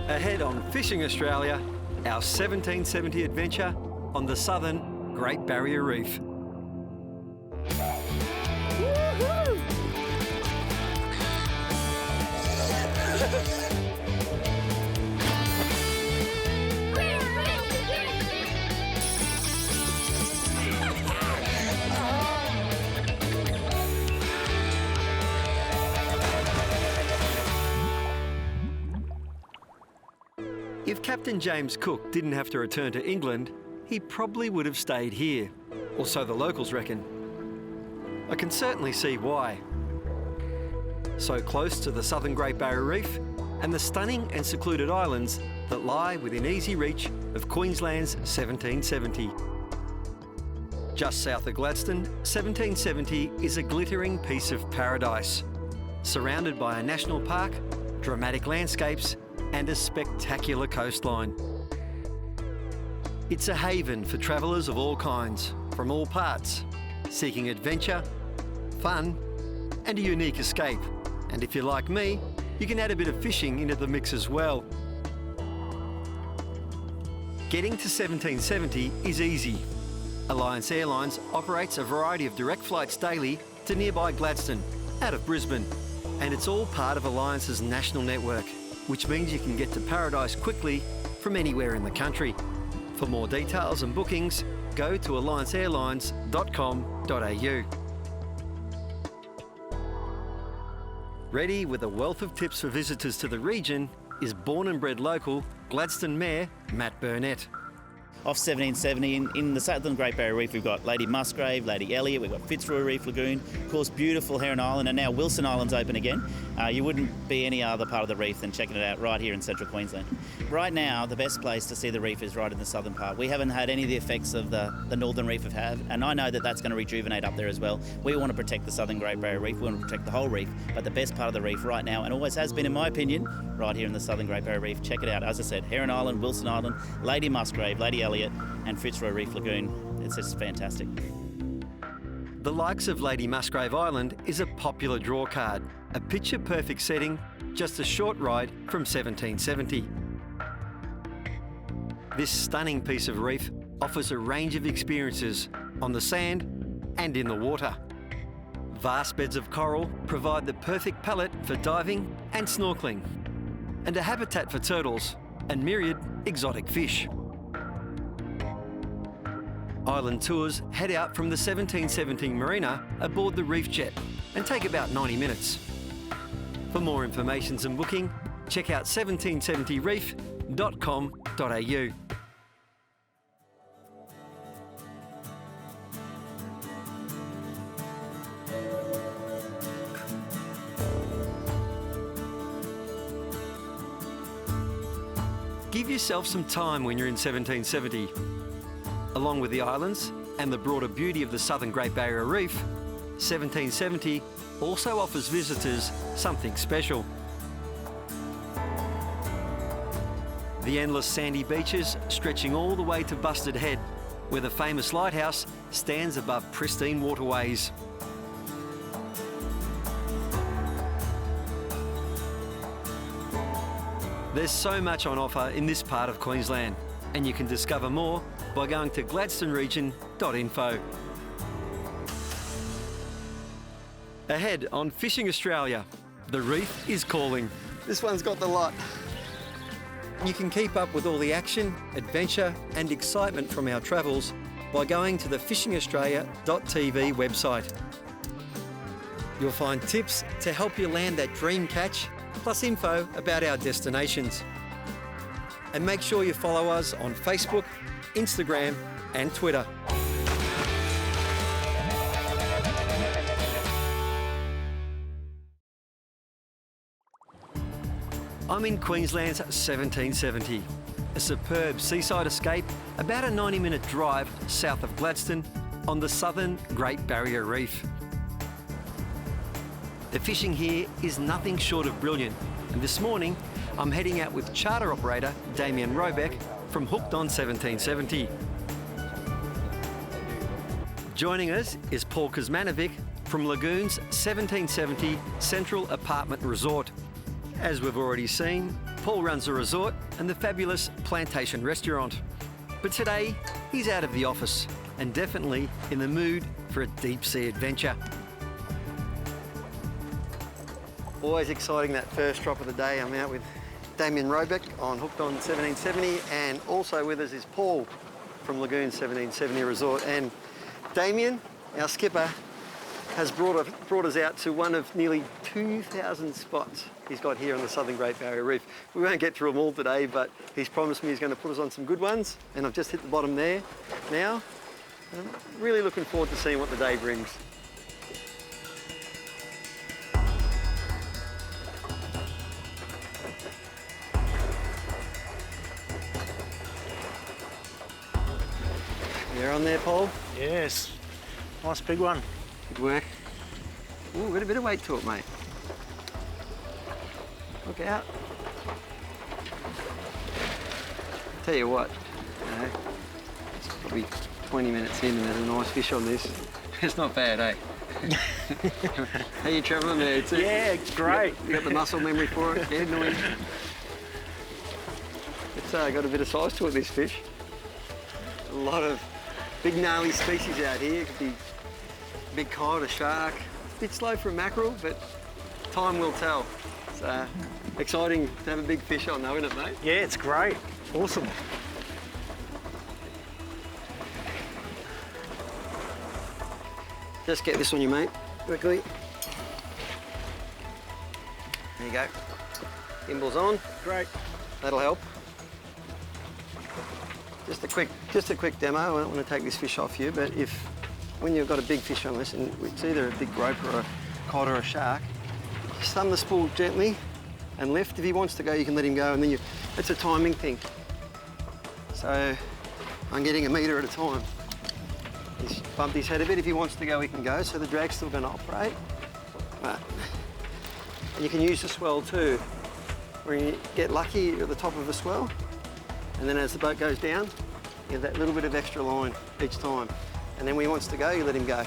Ahead on Fishing Australia, our 1770 adventure on the southern Great Barrier Reef. If Captain James Cook didn't have to return to England, he probably would have stayed here, or so the locals reckon. I can certainly see why. So close to the southern Great Barrier Reef and the stunning and secluded islands that lie within easy reach of Queensland's 1770. Just south of Gladstone, 1770 is a glittering piece of paradise, surrounded by a national park, dramatic landscapes, and a spectacular coastline. It's a haven for travellers of all kinds, from all parts, seeking adventure, fun, and a unique escape. And if you're like me, you can add a bit of fishing into the mix as well. Getting to 1770 is easy. Alliance Airlines operates a variety of direct flights daily to nearby Gladstone, out of Brisbane, and it's all part of Alliance's national network, which means you can get to paradise quickly from anywhere in the country. For more details and bookings, go to allianceairlines.com.au. Ready with a wealth of tips for visitors to the region is born and bred local Gladstone Mayor Matt Burnett. Off 1770 in the southern Great Barrier Reef, we've got Lady Musgrave, Lady Elliot, we've got Fitzroy Reef Lagoon, of course beautiful Heron Island, and now Wilson Island's open again. You wouldn't be any other part of the reef than checking it out right here in central Queensland. Right now, the best place to see the reef is right in the southern part. We haven't had any of the effects of the northern reef have had, and I know that that's going to rejuvenate up there as well. We want to protect the southern Great Barrier Reef, we want to protect the whole reef, but the best part of the reef right now, and always has been in my opinion, right here in the southern Great Barrier Reef. Check it out. As I said, Heron Island, Wilson Island, Lady Musgrave, Lady Elliot, and Fitzroy Reef Lagoon. It's just fantastic. The likes of Lady Musgrave Island is a popular draw card, a picture-perfect setting, just a short ride from 1770. This stunning piece of reef offers a range of experiences on the sand and in the water. Vast beds of coral provide the perfect palette for diving and snorkeling, and a habitat for turtles and myriad exotic fish. Island tours head out from the 1770 marina aboard the Reef Jet and take about 90 minutes. For more information and booking, check out 1770reef.com.au. Give yourself some time when you're in 1770. Along with the islands and the broader beauty of the southern Great Barrier Reef, 1770 also offers visitors something special. The endless sandy beaches stretching all the way to Busted Head, where the famous lighthouse stands above pristine waterways. There's so much on offer in this part of Queensland, and you can discover more by going to gladstoneregion.info. Ahead on Fishing Australia, the reef is calling. This one's got the lot. You can keep up with all the action, adventure and excitement from our travels by going to the fishingaustralia.tv website. You'll find tips to help you land that dream catch, plus info about our destinations. And make sure you follow us on Facebook, Instagram and Twitter. I'm in Queensland's 1770, a superb seaside escape about a 90-minute drive south of Gladstone on the southern Great Barrier Reef. The fishing here is nothing short of brilliant, and this morning I'm heading out with charter operator Damien Robeck from Hooked on 1770. Joining us is Paul Kuzmanovic from Lagoon's 1770 Central Apartment Resort. As we've already seen, Paul runs the resort and the fabulous Plantation restaurant. But today, he's out of the office and definitely in the mood for a deep sea adventure. Always exciting, that first drop of the day. I'm out with Damien Roebuck on Hooked on 1770, and also with us is Paul from Lagoon 1770 Resort. And Damien, our skipper, has brought us out to one of nearly 2,000 spots he's got here on the Southern Great Barrier Reef. We won't get through them all today, but he's promised me he's going to put us on some good ones, and I've just hit the bottom there now. And I'm really looking forward to seeing what the day brings. You're on there, Paul? Yes. Nice big one. Good work. Ooh, got a bit of weight to it, mate. Look out. Tell you what, you know, it's probably 20 minutes in and there's a nice fish on this. It's not bad, eh? How you travelling there? Yeah, great. You got the muscle memory for it? Yeah, noise. It's got a bit of size to it, this fish. A lot of big gnarly species out here. It could be a big cod, a shark. It's a bit slow for a mackerel, but time will tell. It's exciting to have a big fish on though, isn't it, mate? Yeah, it's great. Awesome. Just get this on you, mate, quickly. There you go. Gimbal's on. Great. That'll help. Just a quick demo. I don't want to take this fish off you, but when you've got a big fish on this, and it's either a big groper or a cod or a shark, just thumb the spool gently and lift. If he wants to go, you can let him go, and then it's a timing thing. So I'm getting a metre at a time. He's bumped his head a bit. If he wants to go, he can go. So the drag's still going to operate. But and you can use the swell too. When you get lucky, you're at the top of the swell, and then as the boat goes down, you have that little bit of extra line each time. And then when he wants to go, you let him go.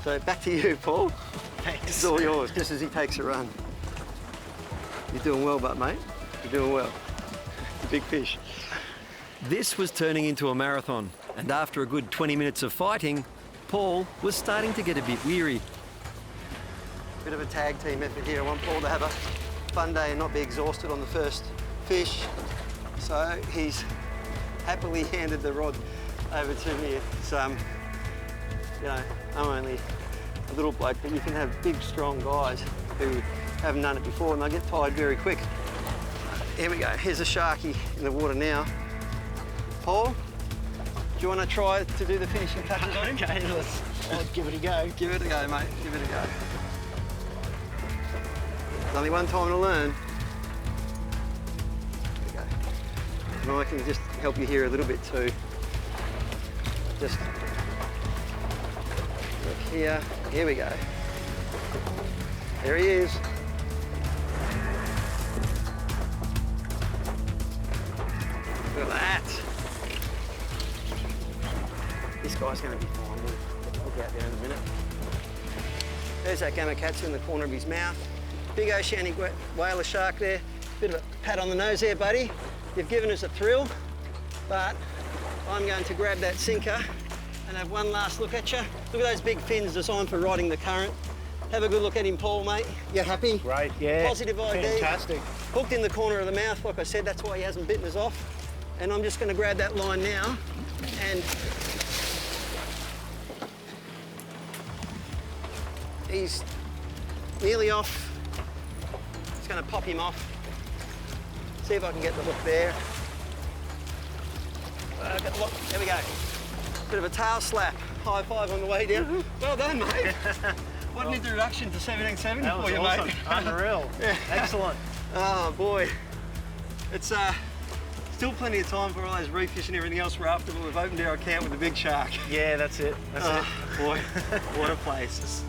So back to you, Paul. Thanks. It's all yours, just as he takes a run. You're doing well, mate. You're doing well. It's a big fish. This was turning into a marathon, and after a good 20 minutes of fighting, Paul was starting to get a bit weary. Bit of a tag team effort here. I want Paul to have a fun day and not be exhausted on the first fish. So he's happily handed the rod over to me. It's, you know, I'm only a little bloke, but you can have big, strong guys who haven't done it before and they'll get tired very quick. Here we go. Here's a sharky in the water now. Paul, do you want to try to do the finishing touches on him? Okay, I'll give it a go. Give it a go, mate. Give it a go. There's only one time to learn. There we go. And I can just help you here a little bit too. Just look here. Here we go. There he is. Look at that. This guy's going to be fine. We'll look out there in a minute. There's that gamakatsu in the corner of his mouth. Big oceanic whaler shark there. Bit of a pat on the nose there, buddy. You've given us a thrill, but I'm going to grab that sinker and have one last look at you. Look at those big fins designed for riding the current. Have a good look at him, Paul, mate. You happy? Great, yeah. Positive ID. Fantastic. Hooked in the corner of the mouth, like I said, that's why he hasn't bitten us off. And I'm just going to grab that line now and he's nearly off. Just going to pop him off. See if I can get the hook there. There we go. Bit of a tail slap. High five on the way down. Well done, mate. What an introduction to 1770 That was for you, awesome. mate. Unreal. Yeah. Excellent. Oh, boy. It's still plenty of time for all those reef fish and everything else we're after, but we've opened our account with a big shark. Yeah, that's it. That's it. Boy, what a place.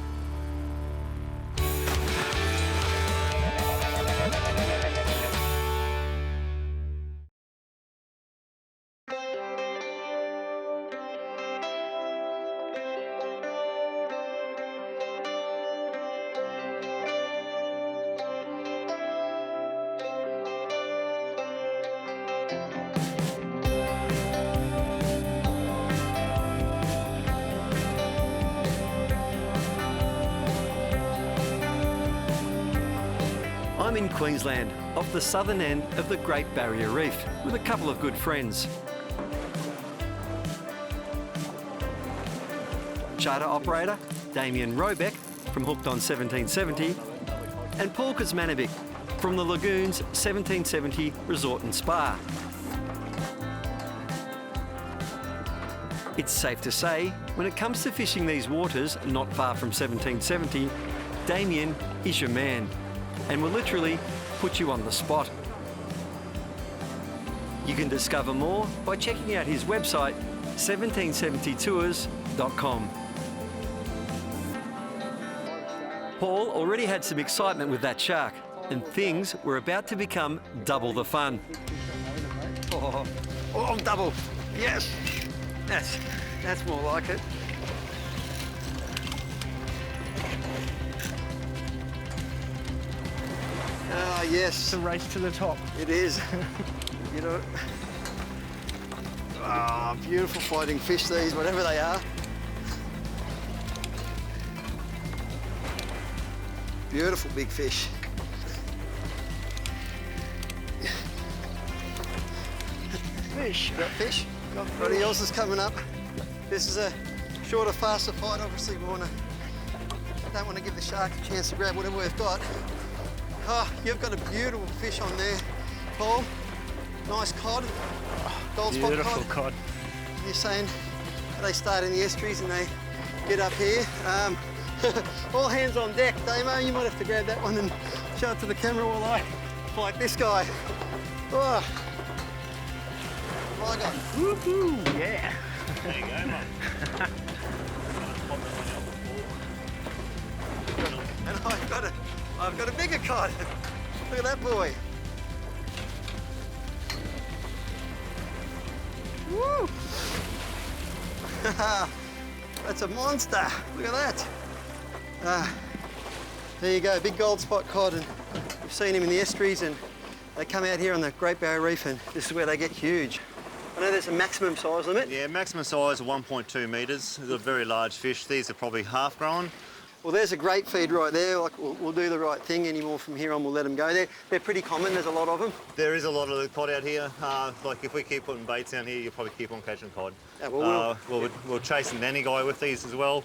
Queensland, off the southern end of the Great Barrier Reef, with a couple of good friends. Charter operator Damien Robeck from Hooked on 1770, and Paul Kuzmanovic from the Lagoon's 1770 Resort and Spa. It's safe to say, when it comes to fishing these waters not far from 1770, Damien is your man and will literally put you on the spot. You can discover more by checking out his website 1770tours.com. Paul already had some excitement with that shark, and things were about to become double the fun. Oh, double! Yes! That's more like it. Ah, yes. It's a race to the top. It is. You know. Ah, beautiful fighting fish these, whatever they are. Beautiful big fish. Fish. Got fish? Everybody else is coming up. This is a shorter, faster fight. Obviously, don't want to give the shark a chance to grab whatever we've got. Oh, you've got a beautiful fish on there, Paul. Nice cod, gold spot Beautiful cod. cod. You're saying they start in the estuaries and they get up here. All hands on deck, Damo. You might have to grab that one and show it to the camera while I fight this guy. Oh. My God. Woohoo! Yeah. There you go, mate. And I've got a bigger cod. Look at that boy. Woo! That's a monster. Look at that. There you go, big gold spot cod, and we've seen him in the estuaries, and they come out here on the Great Barrier Reef, and this is where they get huge. I know there's a maximum size limit. Yeah, maximum size of 1.2 metres. They're very large fish. These are probably half grown. Well, there's a great feed right there. Like we'll do the right thing. Any more from here on, we'll let them go. They're pretty common. There's a lot of them. There is a lot of cod out here. Like if we keep putting baits down here, you'll probably keep on catching cod. Yeah, well, we'll chase a nanny guy with these as well.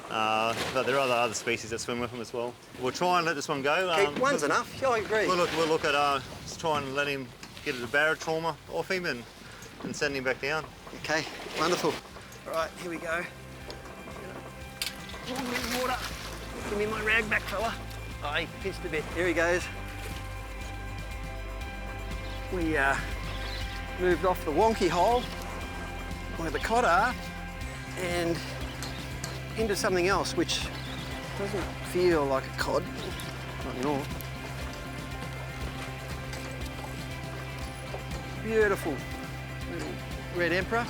But there are other species that swim with them as well. We'll try and let this one go. One's enough. Yeah, I agree. We'll look at try and let him get a barra trauma off him and send him back down. Okay, wonderful. All right, here we go. Water. Give me my rag back, fella. Oh, he pinched a bit. Here he goes. We moved off the wonky hole where the cod are and into something else which doesn't feel like a cod. Not anymore. Beautiful red emperor.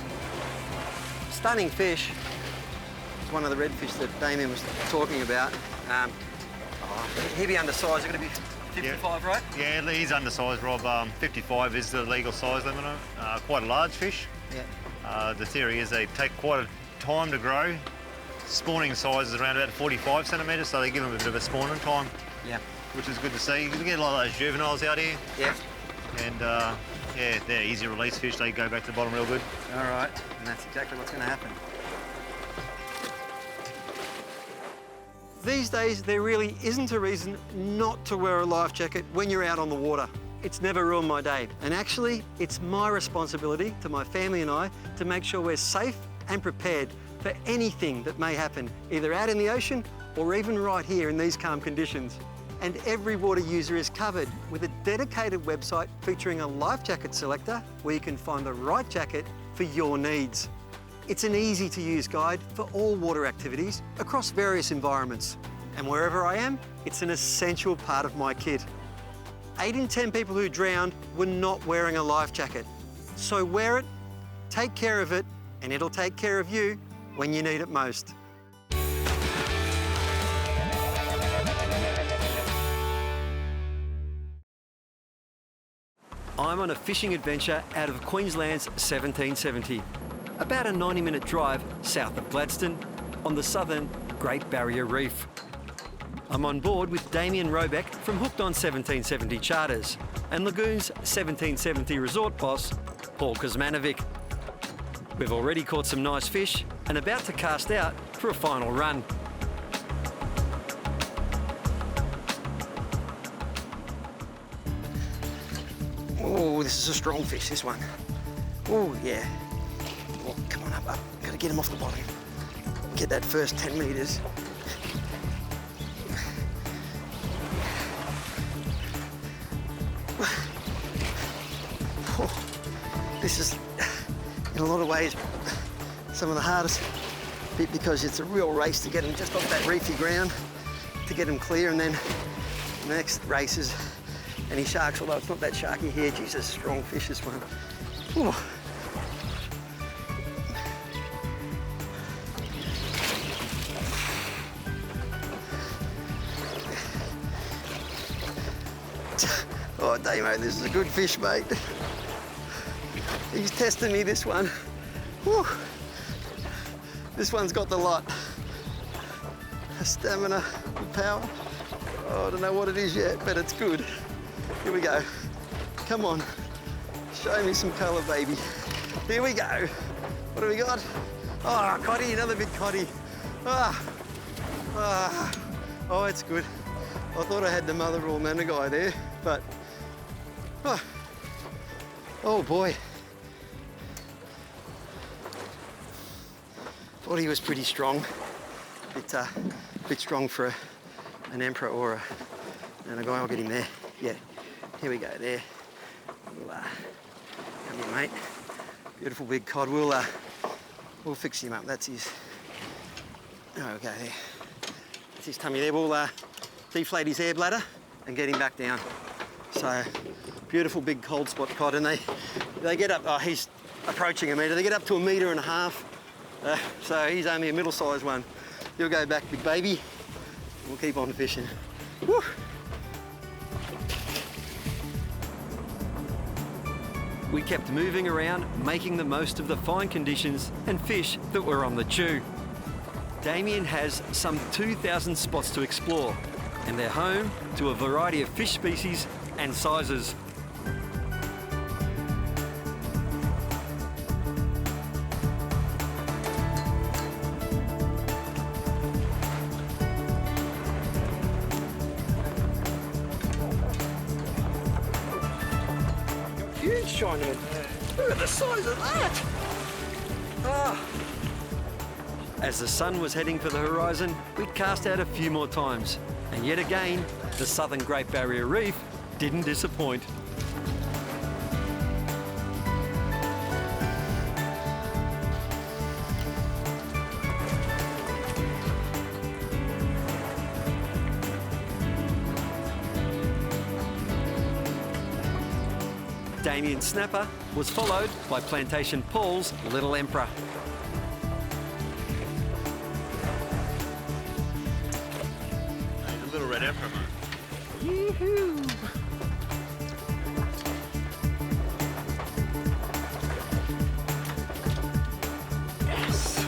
Stunning fish. It's one of the redfish that Damien was talking about. He'd be undersized. They're going to be 55, right? Yeah, he's undersized, Rob. 55 is the legal size limit. Quite a large fish. Yeah. The theory is they take quite a time to grow. Spawning size is around about 45 centimetres, so they give them a bit of a spawning time. Yeah. Which is good to see. You get a lot of those juveniles out here. Yeah. And yeah, they're easy release fish. They go back to the bottom real good. All right, and that's exactly what's going to happen. These days, there really isn't a reason not to wear a life jacket when you're out on the water. It's never ruined my day. And actually, it's my responsibility to my family and I to make sure we're safe and prepared for anything that may happen, either out in the ocean or even right here in these calm conditions. And every water user is covered with a dedicated website featuring a life jacket selector where you can find the right jacket for your needs. It's an easy-to-use guide for all water activities across various environments. And wherever I am, it's an essential part of my kit. 8 in 10 people who drowned were not wearing a life jacket. So wear it, take care of it, and it'll take care of you when you need it most. I'm on a fishing adventure out of Queensland's 1770. About a 90-minute drive south of Gladstone on the southern Great Barrier Reef. I'm on board with Damien Robeck from Hooked on 1770 Charters and Lagoon's 1770 resort boss, Paul Kuzmanovic. We've already caught some nice fish and about to cast out for a final run. Oh, this is a strong fish, this one. Oh, yeah. Oh, come on up. Gotta get him off the bottom. Get that first 10 metres. Oh, this is, in a lot of ways, some of the hardest bit because it's a real race to get him just off that reefy ground, to get him clear, and then the next race is any sharks, although it's not that sharky here. Jesus, strong fish, this one. Ooh. Oh, Damo, this is a good fish, mate. He's testing me, this one. Whew. This one's got the lot. Stamina, power. Oh, I don't know what it is yet, but it's good. Here we go. Come on. Show me some colour, baby. Here we go. What do we got? Oh, coddy, another big coddy. Oh, it's good. I thought I had the mother or managai there, but oh boy. Thought he was pretty strong. Bit strong for an emperor or a guy. I'll get him there. Yeah. Here we go. There. Come here, mate. Beautiful big cod. We'll fix him up. That's his. Oh, okay. There. That's his tummy there. We'll deflate his air bladder and get him back down. So, beautiful big cold spot cod, and they get up. Oh, he's approaching a metre. They get up to 1.5 metres. So he's only a middle-sized one. You'll go back, big baby. We'll keep on fishing. Woo. We kept moving around, making the most of the fine conditions and fish that were on the chew. Damien has some 2,000 spots to explore, and they're home to a variety of fish species and sizes. Huge Chinaman. Look at the size of that. Ah. As the sun was heading for the horizon, we cast out a few more times. And yet again, the southern Great Barrier Reef didn't disappoint. Damien Snapper was followed by Plantation Paul's Little Emperor. He's a little red emperor, mate. Yoo-hoo! Yes.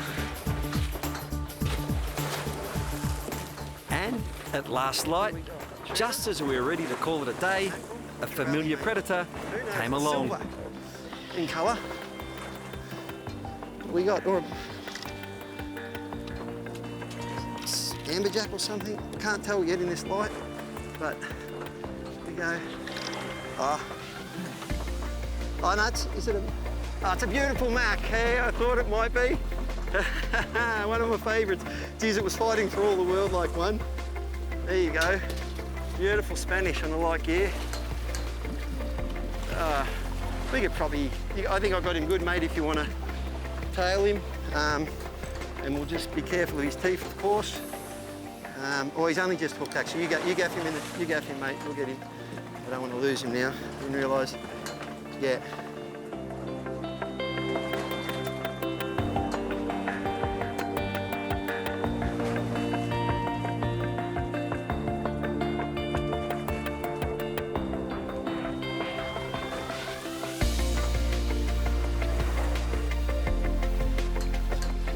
And at last light, just as we were ready to call it a day, a familiar predator came along. Silver in colour. We got amberjack or something. Can't tell yet in this light, but here we go. Oh no, is it a? Oh, it's a beautiful mac. Hey, I thought it might be. One of my favourites. Geez, it was fighting for all the world like one. There you go. Beautiful Spanish on the light gear. I think I got him good, mate, if you want to tail him. And we'll just be careful of his teeth, of course. Or he's only just hooked, actually. You gaff him, mate. We'll get him. I don't want to lose him now. I didn't realise. Yeah.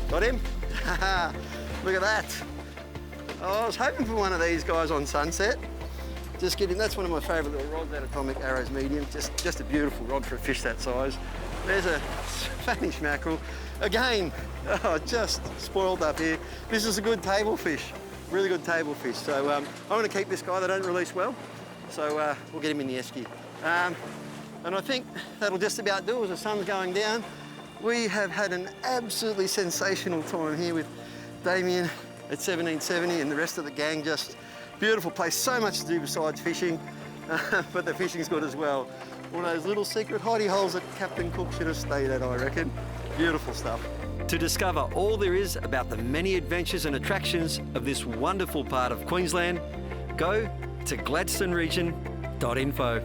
Got him? Look at that. I was hoping for one of these guys on sunset. Just kidding, that's one of my favourite little rods, that Atomic Arrows Medium. Just a beautiful rod for a fish that size. There's a Spanish mackerel. Again, just spoiled up here. This is a good table fish, really good table fish. So I want to keep this guy, they don't release well. So we'll get him in the esky. And I think that'll just about do it as the sun's going down. We have had an absolutely sensational time here with Damien at 1770 and the rest of the gang. Just beautiful place, so much to do besides fishing, but the fishing's good as well. One of those little secret hidey holes that Captain Cook should have stayed at, I reckon. Beautiful stuff. To discover all there is about the many adventures and attractions of this wonderful part of Queensland, go to gladstoneregion.info.